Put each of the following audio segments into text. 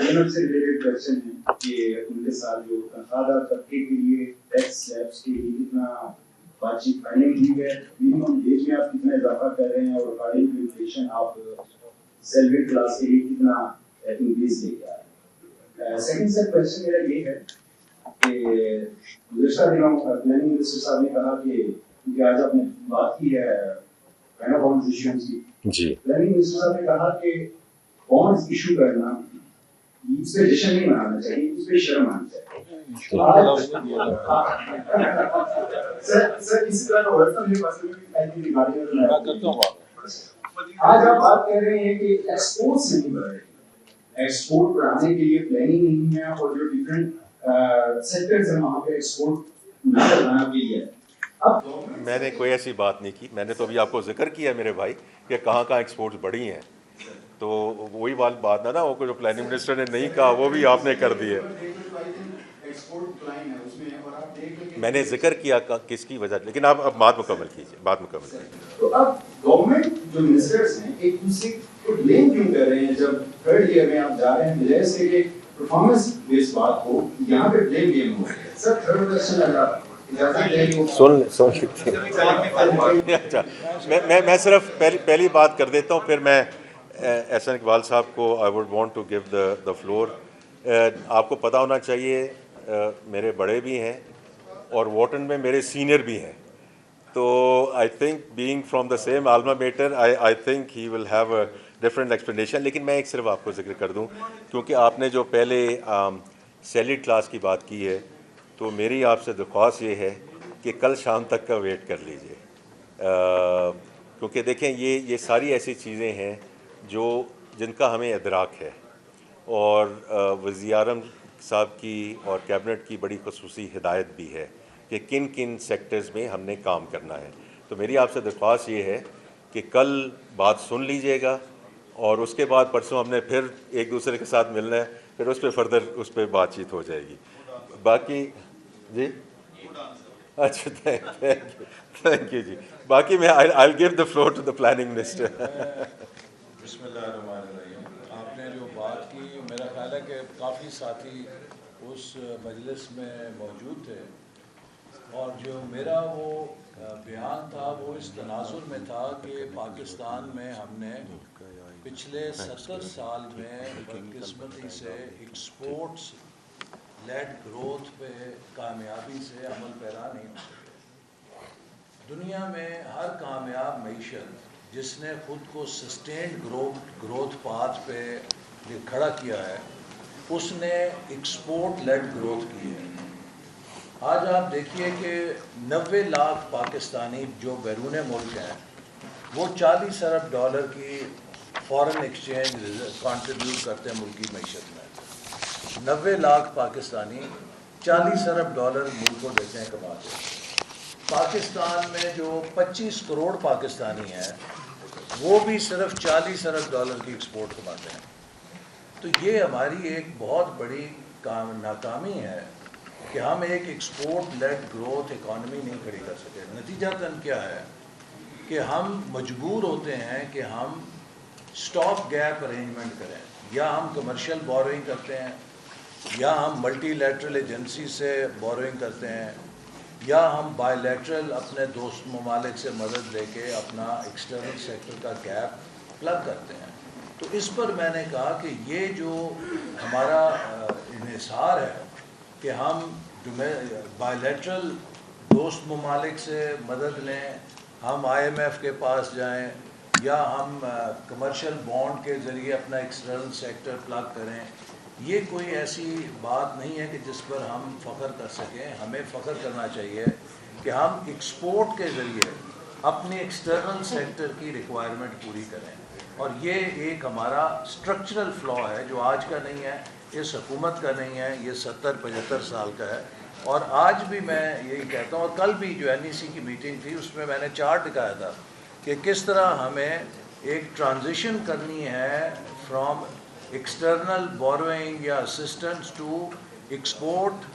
Payment سے related question ہے کہ ان کے ساتھ جو تنخواہ دار طبقے کے لیے ٹیکس سلیبس کے لیے کتنا بات چیت فائنل ہوئی ہے، منیمم ویج میں آپ کتنا اضافہ کر رہے ہیں، اور اکارڈنگ ٹو انفلیشن آپ سیلری کلاس کے لیے کتنا انکریز لے کے آ رہے ہیں. سیکنڈ سر کوشچن میرا یہ ہے کہ گزشتہ دنوں پلاننگ منسٹر صاحب نے کہا کہ کیونکہ آج آپ نے بات کی ہے بانڈز ایشوز کی، جی پلاننگ منسٹر صاحب نے کہا کہ بانڈز ایشو کرنا اس پہ جشن نہیں منانا چاہیے، اس پہ شرم آنی چاہیے. سر اسی طرح کا ورژن میرے پاس بھی گاڑی میں کرتا ہوں. آج آپ بات کر رہے ہیں کہ ایکسپورٹ سے نہیں بڑھ رہی، ایکسپورٹ بڑھانے کے لیے پلاننگ نہیں ہے، اور جو ڈفرینٹ سیکٹرز ہیں وہاں پہ ایکسپورٹ بڑھانا کے لیے. میں نے کوئی ایسی بات نہیں کی، میں نے تو ابھی آپ کو ذکر کیا میرے بھائی کہ کہاں کہاں ایکسپورٹس بڑھی ہیں، تو وہی والی بات نا وہ جو پلاننگ منسٹر نے نہیں کہا وہ بھی آپ نے کر دی ہے. میں نے ذکر کیا کس کی وجہ، لیکن آپ اب بات مکمل کیجیے، بات مکمل کیجیے. تو اب گورنمنٹ جو منسٹرز ہیں ایک دوسرے کو بلیم کیوں کر رہے ہیں جب تھرڈ ایئر میں آپ جا رہے ہیں، بجائے سے کہ پرفارمنس بیس بات ہو، یہاں پہ بلیم گیم ہو رہا ہے. سر تھرڈ کویسچن اگر اچھا میں صرف پہلی بات کر دیتا ہوں، پھر میں احسن اقبال صاحب کو I would want to give the floor. آپ کو پتہ ہونا چاہیے میرے بڑے بھی ہیں اور واٹن میں میرے سینئر بھی ہیں، تو I think being from the same alma mater I think he will have a different explanation. لیکن میں ایک صرف آپ کو ذکر کر دوں، کیونکہ آپ نے جو پہلے سیلریڈ کلاس کی بات کی ہے، تو میری آپ سے درخواست یہ ہے کہ کل شام تک کا ویٹ کر لیجیے، کیونکہ دیکھیں یہ ساری ایسی چیزیں ہیں جن کا ہمیں ادراک ہے، اور وزیر اعظم صاحب کی اور کیبنٹ کی بڑی خصوصی ہدایت بھی ہے کہ کن کن سیکٹرز میں ہم نے کام کرنا ہے. تو میری آپ سے درخواست یہ ہے کہ کل بات سن لیجئے گا، اور اس کے بعد پرسوں ہم نے پھر ایک دوسرے کے ساتھ ملنا ہے، پھر اس پہ فردر اس پہ بات چیت ہو جائے گی. باقی جی اچھا تھینک یو جی. باقی میں I give the floor to the planning minister. بسم اللہ الرحمن الرحیم. آپ نے جو بات کی، میرا خیال ہے کہ کافی ساتھی اس مجلس میں موجود تھے، اور جو میرا وہ بیان تھا وہ اس تناظر میں تھا کہ پاکستان میں ہم نے پچھلے 70 سال میں بدقسمتی سے ایکسپورٹس لیڈ گروتھ پہ کامیابی سے عمل پیرا نہیں ہو سکے. دنیا میں ہر کامیاب معیشت جس نے خود کو سسٹینڈ گروتھ پاتھ پہ کھڑا کیا ہے، اس نے ایکسپورٹ لیڈ گروتھ کی ہے. آج آپ دیکھیے کہ 90 لاکھ پاکستانی جو بیرون ملک ہیں وہ 40 ارب ڈالر کی فارن ایکسچینج کنٹریبیوٹ کرتے ہیں ملکی معیشت میں. 90 لاکھ پاکستانی 40 ارب ڈالر ملک کو دیتے ہیں کماتے ہیں. پاکستان میں جو 25 کروڑ پاکستانی ہیں وہ بھی صرف 40 ارب ڈالر کی ایکسپورٹ کماتے ہیں. تو یہ ہماری ایک بہت بڑی ناکامی ہے کہ ہم ایک ایکسپورٹ لیڈ گروتھ اکانومی نہیں کھڑی کر سکے. نتیجتاً کیا ہے کہ ہم مجبور ہوتے ہیں کہ ہم اسٹاپ گیپ ارینجمنٹ کریں، یا ہم کمرشل بوروئنگ کرتے ہیں، یا ہم ملٹی لیٹرل ایجنسی سے بوروئنگ کرتے ہیں، یا ہم بائی لیٹرل اپنے دوست ممالک سے مدد لے کے اپنا ایکسٹرنل سیکٹر کا گیپ پلگ کرتے ہیں. تو اس پر میں نے کہا کہ یہ جو ہمارا انحصار ہے کہ ہم بائی لیٹرل دوست ممالک سے مدد لیں، ہم IMF کے پاس جائیں، یا ہم کمرشل بانڈ کے ذریعے اپنا ایکسٹرنل سیکٹر پلگ کریں، یہ کوئی ایسی بات نہیں ہے کہ جس پر ہم فخر کر سکیں. ہمیں فخر کرنا چاہیے کہ ہم ایکسپورٹ کے ذریعے اپنی ایکسٹرنل سیکٹر کی ریکوائرمنٹ پوری کریں. اور یہ ایک ہمارا اسٹرکچرل فلا ہے جو آج کا نہیں ہے، اس حکومت کا نہیں ہے، یہ 70-75 سال کا ہے. اور آج بھی میں یہی کہتا ہوں، اور کل بھی جو NEC کی میٹنگ تھی اس میں نے چارٹ دکھایا تھا کہ کس طرح ہمیں ایک ٹرانزیشن کرنی ہے فرام ایکسٹرنل بوروئنگ یا اسسٹنس ٹو ایکسپورٹ.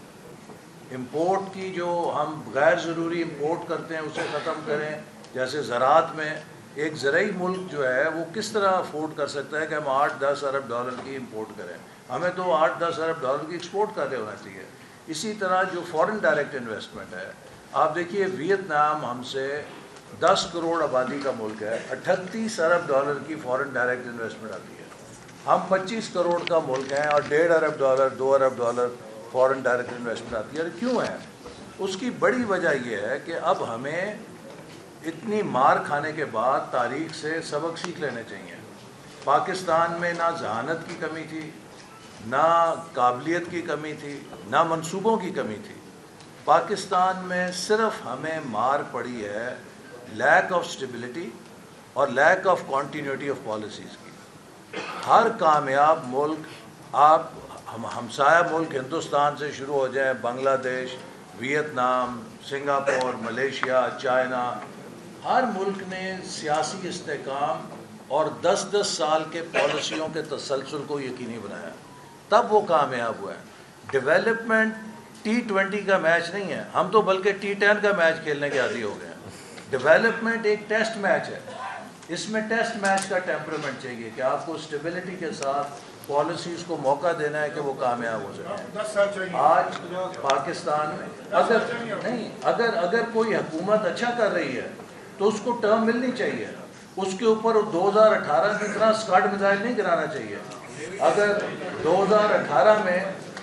امپورٹ کی جو ہم غیر ضروری امپورٹ کرتے ہیں اسے ختم کریں، جیسے زراعت میں ایک زرعی ملک جو ہے وہ کس طرح افورڈ کر سکتا ہے کہ ہم 8-10 ارب ڈالر کی امپورٹ کریں؟ ہمیں تو 8-10 ارب ڈالر کی ایکسپورٹ کر رہے ہونا چاہیے. اسی طرح جو فورن ڈائریکٹ انویسٹمنٹ ہے، آپ دیکھیے ویتنام ہم سے 10 کروڑ آبادی کا ملک ہے، 38 ارب ڈالر کی فورن ڈائریکٹ انویسٹمنٹ آتی ہے. ہم 25 کروڑ کا ملک ہیں اور 1.5 ارب ڈالر 2 ارب ڈالر فورن ڈائریکٹ انویسٹمنٹ آتی ہے. اور کیوں ہے؟ اس کی بڑی وجہ یہ ہے کہ اب ہمیں اتنی مار کھانے کے بعد تاریخ سے سبق سیکھ لینے چاہیے. پاکستان میں نہ ذہانت کی کمی تھی، نہ قابلیت کی کمی تھی، نہ منصوبوں کی کمی تھی. پاکستان میں صرف ہمیں مار پڑی ہے لیک آف اسٹیبلٹی اور lack of continuity of policies کی. ہر کامیاب ملک، آپ ہمسایہ ملک ہندوستان سے شروع ہو جائیں، بنگلہ دیش، ویتنام، سنگاپور، ملیشیا، چائنا، ہر ملک نے سیاسی استحکام اور 10-10 سال کے پالیسیوں کے تسلسل کو یقینی بنایا، تب وہ کامیاب ہوا ہے. ڈیولپمنٹ T20 کا میچ نہیں ہے، ہم تو بلکہ T10 کا میچ کھیلنے کے عادی ہو گئے ہیں. ڈیولپمنٹ ایک ٹیسٹ میچ ہے، اس میں ٹیسٹ میچ کا ٹیمپرمنٹ چاہیے کہ آپ کو اسٹیبلٹی کے ساتھ پالیسیز کو موقع دینا ہے کہ وہ کامیاب ہو سکیں. آج پاکستان میں اگر کوئی حکومت اچھا کر رہی ہے تو اس کو ٹرم ملنی چاہیے، اس کے اوپر 2018 کی طرح اسکاڈ میزائل نہیں گرانا چاہیے. اگر 2018 میں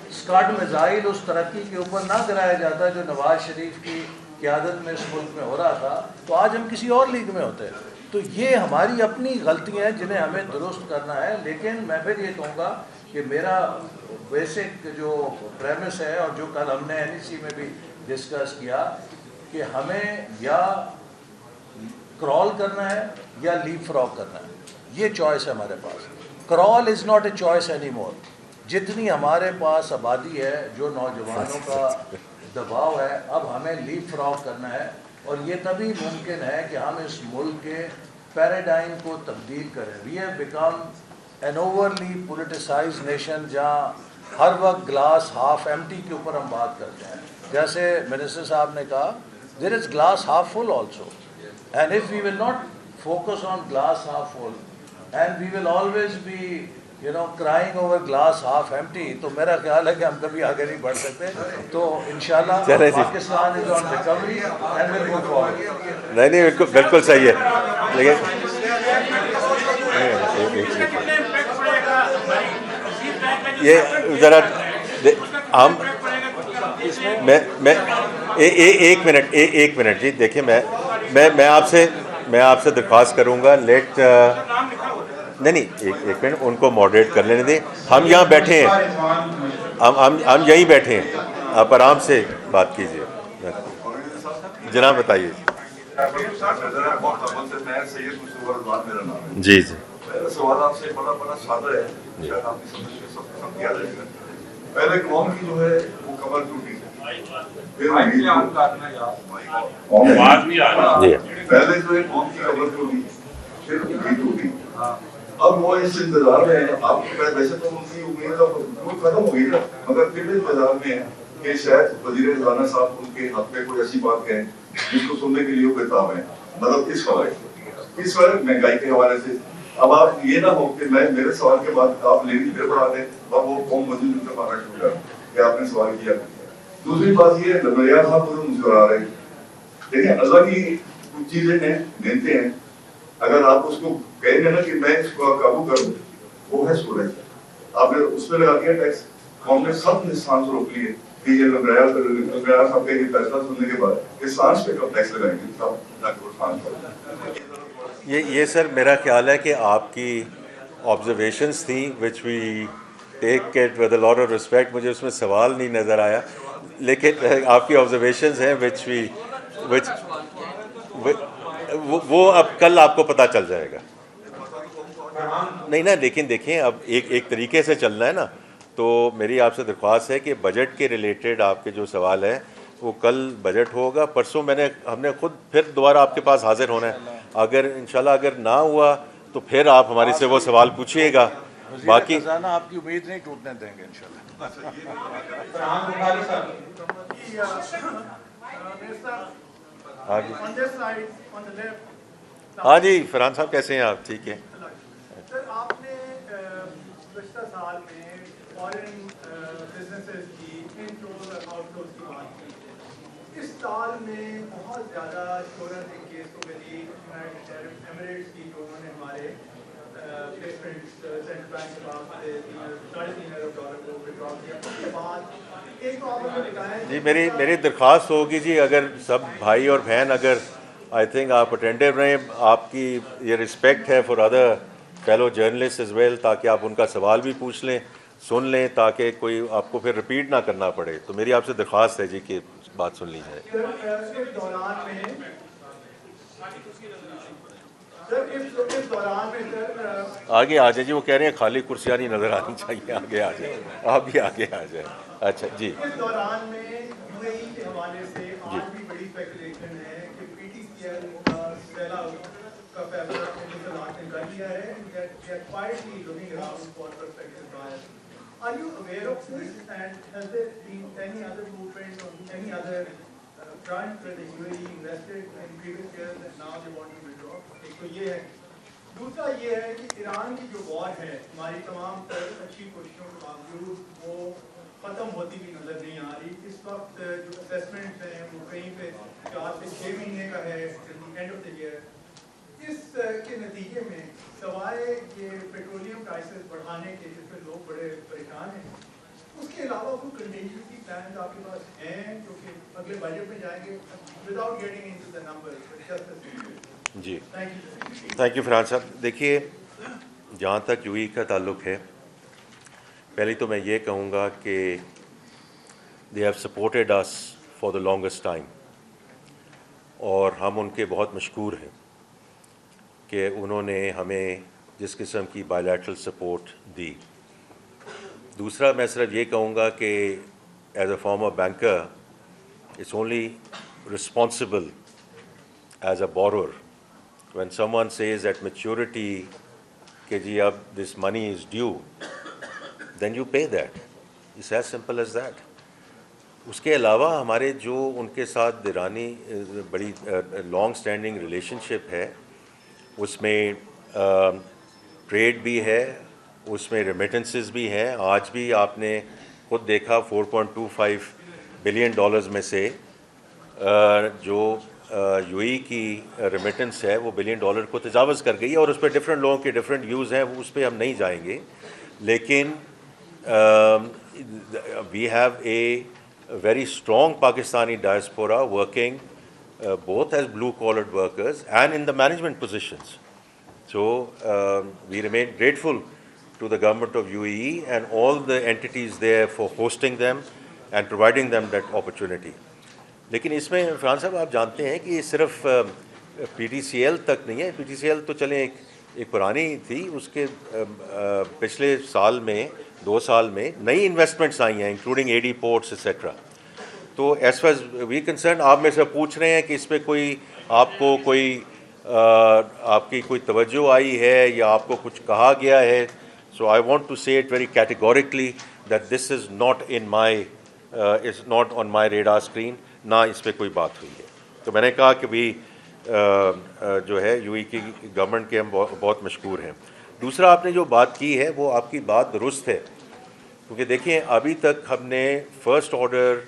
اسکاڈ میزائل اس ترقی کے اوپر نہ گرایا جاتا جو نواز شریف کی قیادت میں اس ملک میں ہو رہا تھا تو آج ہم کسی اور لیگ میں ہوتے. تو یہ ہماری اپنی غلطیاں ہیں جنہیں ہمیں درست کرنا ہے. لیکن میں پھر یہ کہوں گا کہ میرا بیسک جو پریمس ہے اور جو کل ہم نے NEC میں بھی ڈسکس کیا کہ ہمیں یا کرال کرنا ہے یا لیپ فراگ کرنا ہے. یہ چوائس ہے ہمارے پاس. Crawl is not a choice any more. جتنی ہمارے پاس آبادی ہے، جو نوجوانوں کا دباؤ ہے، اب ہمیں لیپ فراگ کرنا ہے. اور یہ تبھی ممکن ہے کہ ہم اس ملک کے پیراڈائم کو تبدیل کریں. We have become an overly politicize nation, جہاں ہر وقت گلاس ہاف ایمٹی کے اوپر ہم بات کرتے ہیں. جیسے منسٹر صاحب نے کہا there is glass half full also. And if we will not focus on glass half full and we will always be crying over glass half empty, تو میرا خیال ہے کہ ہم کبھی آگے نہیں بڑھ سکتے. تو انشاءاللہ Pakistan is on recovery and will move forward. نہیں بالکل صحیح ہے. لیکن یہ ذرا ہم میں ایک منٹ جی دیکھیں، میں آپ سے درخواست کروں گا نہیں ایک منٹ ان کو ماڈریٹ کر لینے دیں. ہم یہاں بیٹھے ہیں، ہم یہیں بیٹھے ہیں، آپ آرام سے بات کیجیے. جناب بتائیے. جی میرا سوال آپ سے بڑا سادہ ہے، شاید آپ کی سمجھ میں سب ختم کیا جائے گا. پہلے قوم کی جو ہے وہ کمر ٹوٹی، پہلے جو ہے قوم کی کمر ٹوٹی، پھر ان کی ٹوٹی. اب وہ اس انتظار میں ہیں، آپ ویسے تو ان کی امید ختم ہو گئی نا، مگر پھر بھی انتظار میں ہیں کہ شاید وزیر خزانہ صاحب ان کے حق میں کوئی ایسی بات کہیں جس کو سننے کے لیے بےتاب ہیں. مطلب اس وقت مہنگائی کے حوالے سے. اب آپ یہ نہ ہو کہ میرے سوال کے بعد آپ لیڈی پھر بڑھا دیں اور وہ قوم مزید ان سے مارنا شروع کر کہ آپ نے سوال کیا. دوسری بات یہ ہے نظریہ صاحب مجھے مسکرا رہے ہیں. دیکھیں اللہ کی کچھ چیزیں ہیں، نعمتیں ہیں، اگر آپ اس کو کہیں گے نا کہ میں اس کو قابو کروں، وہ ہے سورج. آپ نے اس پہ لگا دیا ٹیکس، قوم نے سب نے سانس روک لیے کہ یہ نظریہ صاحب کا یہ فیصلہ سننے کے بعد کہ سانس پہ کب ٹیکس لگائیں گے سب سانس پر. یہ سر میرا خیال ہے کہ آپ کی آبزرویشنس تھیں which we take it with a lot of respect. مجھے اس میں سوال نہیں نظر آیا، لیکن آپ کی آبزرویشنز ہیں وہ اب کل آپ کو پتہ چل جائے گا. نہیں نا، لیکن دیکھیں اب ایک طریقے سے چلنا ہے نا. تو میری آپ سے درخواست ہے کہ بجٹ کے ریلیٹڈ آپ کے جو سوال ہے وہ کل بجٹ ہوگا. پرسوں ہم نے خود پھر دوبارہ آپ کے پاس حاضر ہونا ہے. اگر انشاءاللہ اگر نہ ہوا تو پھر آپ ہمارے سے وہ سوال پوچھیے گا. باقی خزانہ آپ کی امید نہیں ٹوٹنے دیں گے انشاءاللہ. آگے ہاں جی فرحان صاحب کیسے ہیں آپ؟ ٹھیک ہے. سر آپ نے گزشتہ سال میں فارن بزنسز کی انفلوز اور آؤٹ فلوز کی بات کی. اس سال میں بہت زیادہ شہرت ایک کیس کو ملی یونائٹڈ عرب ایمریٹس کی جو انہوں نے ہمارے پلیسمنٹس سینٹرل بینک کے پاس سے $3.5 ارب کو وڈرا کیا. اس کے بعد ایک تو آپ نے بتایا جی میری درخواست ہوگی جی اگر سب بھائی اور بہن اگر آئی تھنک آپ اٹینڈیو رہیں, آپ کی یہ رسپیکٹ ہے for other fellow journalist as well, تاکہ آپ ان کا سوال بھی پوچھ لیں, سن لیں, تاکہ کوئی آپ کو پھر رپیٹ نہ کرنا پڑے. تو میری آپ سے درخواست ہے جی کہ بات سن لی جائے. اس دوران میں سر آگے آ جائیں جی, وہ کہہ رہے ہیں خالی کرسیاں نہیں نظر آنی چاہیے, آگے آ جائیں, آپ بھی آگے آ جائیں. اچھا جی. اس دوران میں یو اے ای کے حوالے سے آج بھی بڑی اسپیکولیشن ہے کہ پی ٹی سی ایل کا سیل آؤٹ کا فیصلہ انتظامات نے کر لیا ہے. quietly looking around for prospective buyers. Are you aware of this, and has there been any other movement on any other front where the UAE invested in previous years and now they want to withdraw? ایک تو یہ ہے. دوسرا یہ ہے کہ ایران کی جو وار ہے ہماری تمام تر اچھی کوششوں کے باوجود وہ ختم ہوتی بھی نظر نہیں آ رہی. اس وقت جو اسیسمنٹس ہیں وہ کہیں پہ 4 سے 6 مہینے کا ہے اینڈ آف دا ایئر. اس کے نتیجے میں سوائے یہ پیٹرولیم پرائسز بڑھانے کے جس میں لوگ بڑے پریشان ہیں, اس کے علاوہ کوئی کنٹینجنسی پلانز آپ کے پاس ہیں جو کہ اگلے بجٹ میں جائیں گے without getting into the numbers? جی تھینک یو فرحان صاحب. دیکھیے جہاں تک یو ای کا تعلق ہے, پہلے تو میں یہ کہوں گا کہ they have supported us for the longest time, اور ہم ان کے بہت مشکور ہیں کہ انہوں نے ہمیں جس قسم کی بائیلیٹرل سپورٹ دی. دوسرا میں صرف یہ کہوں گا کہ as a former banker it's only responsible as a borrower when someone says at maturity کہ جی اب this money is due, then you pay that. It's as simple as that. اس کے علاوہ ہمارے جو ان کے ساتھ دیرانی بڑی لانگ اسٹینڈنگ ریلیشن شپ ہے, اس میں ٹریڈ بھی ہے, اس میں ریمیٹنسز بھی ہیں. آج بھی آپ نے خود دیکھا $4.25 بلین میں سے جو یو ای کی ریمیٹنس ہے وہ $1 بلین کو تجاوز کر گئی ہے, اور اس پہ ڈفرینٹ لوگوں کے ڈفرینٹ ویوز ہیں, اس پہ ہم نہیں جائیں گے. لیکن we have a very strong Pakistani diaspora working both as blue-collared workers and in the management positions. So we remain grateful to the government of UAE and all the entities there for hosting them and providing them that opportunity. لیکن اس میں فرحان صاحب آپ جانتے ہیں کہ یہ صرف P T C L تک نہیں ہے. پی ٹی سی ایل تو چلیں ایک پرانی تھی, اس کے پچھلے سال میں 2 سال میں نئی انویسٹمنٹس آئی ہیں including a D ports et cetera. تو ایز فار وی کنسرن آپ میں سے پوچھ رہے ہیں کہ اس پہ کوئی آپ کو کوئی آپ کی کوئی توجہ آئی ہے یا آپ کو کچھ کہا گیا ہے. سو آئی وانٹ ٹو سے it very categorically that this is not in my is not on my radar screen, نہ اس پہ کوئی بات ہوئی ہے. تو میں نے کہا کہ بھی جو ہے یو ای کی گورنمنٹ کے ہم بہت مشکور ہیں. دوسرا آپ نے جو بات کی ہے وہ آپ کی بات درست ہے, کیونکہ دیکھیں ابھی تک ہم نے فرسٹ آرڈر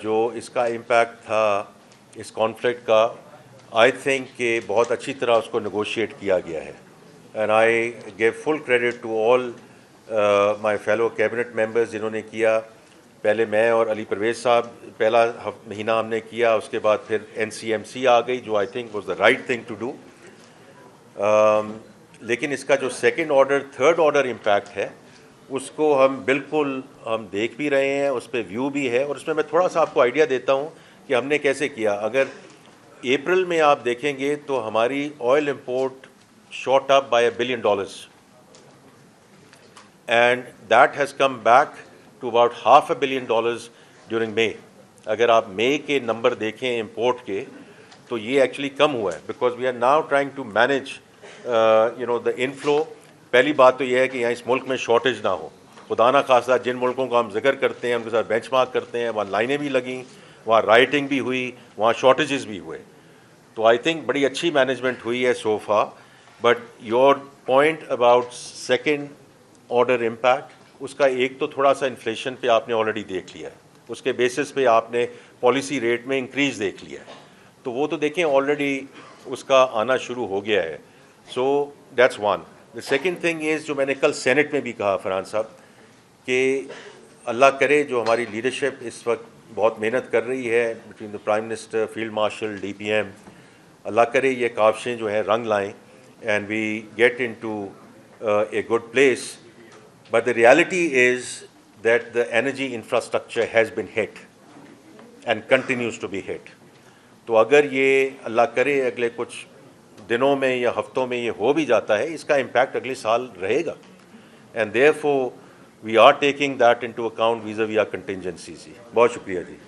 جو اس کا امپیکٹ تھا اس کانفلکٹ کا, آئی تھنک کہ بہت اچھی طرح اس کو نیگوشیٹ کیا گیا ہے. And I gave full credit to all my fellow cabinet members جنہوں نے کیا. پہلے میں اور علی پرویز صاحب پہلا مہینہ ہم نے کیا, اس کے بعد پھر این سی ایم سی آ گئی جو I think was the right thing to do. لیکن اس کا جو second order third order impact ہے اس کو ہم بالکل ہم دیکھ بھی رہے ہیں, اس پہ ویو بھی ہے. اور اس میں میں تھوڑا سا آپ کو آئیڈیا دیتا ہوں کہ ہم نے کیسے کیا. اگر اپریل میں آپ دیکھیں گے تو ہماری oil import shot up by $1 billion, and that has come back to about $500 million during May. اگر آپ مئی کے نمبر دیکھیں امپورٹ کے تو یہ ایکچولی کم ہوا ہے, because we are now trying to manage the inflow. پہلی بات تو یہ ہے کہ یہاں اس ملک میں شارٹیج نہ ہو. خدا نہ خواستہ جن ملکوں کا ہم ذکر کرتے ہیں ان کے ساتھ بینچ مارک کرتے ہیں, وہاں لائنیں بھی لگیں, وہاں رائٹنگ بھی ہوئی, وہاں شارٹیجز بھی ہوئے. تو آئی تھنک بڑی اچھی مینجمنٹ ہوئی ہے so far. But your point about second order impact, اس کا ایک تو تھوڑا سا انفلیشن پہ آپ نے آلریڈی دیکھ لیا ہے, اس کے بیسس پہ آپ نے پالیسی ریٹ میں انکریز دیکھ لیا ہے, تو وہ تو دیکھیں آلریڈی اس کا آنا شروع ہو گیا ہے. So that's one. The second thing is, جو میں نے کل سینٹ میں بھی کہا فرحان صاحب, کہ اللہ کرے جو ہماری لیڈرشپ اس وقت بہت محنت کر رہی ہے between the prime minister, field marshal, D P M, اللہ کرے یہ کاوشیں جو ہیں رنگ لائیں and we get into a good place. But the reality is that the energy infrastructure has been hit and continues to be hit. تو اگر یہ اللہ کرے اگلے کچھ دنوں میں یا ہفتوں میں یہ ہو بھی جاتا ہے, اس کا امپیکٹ اگلے سال رہے گا. And therefore we are taking that into account vis-a-vis our contingencies. بہت شکریہ جی.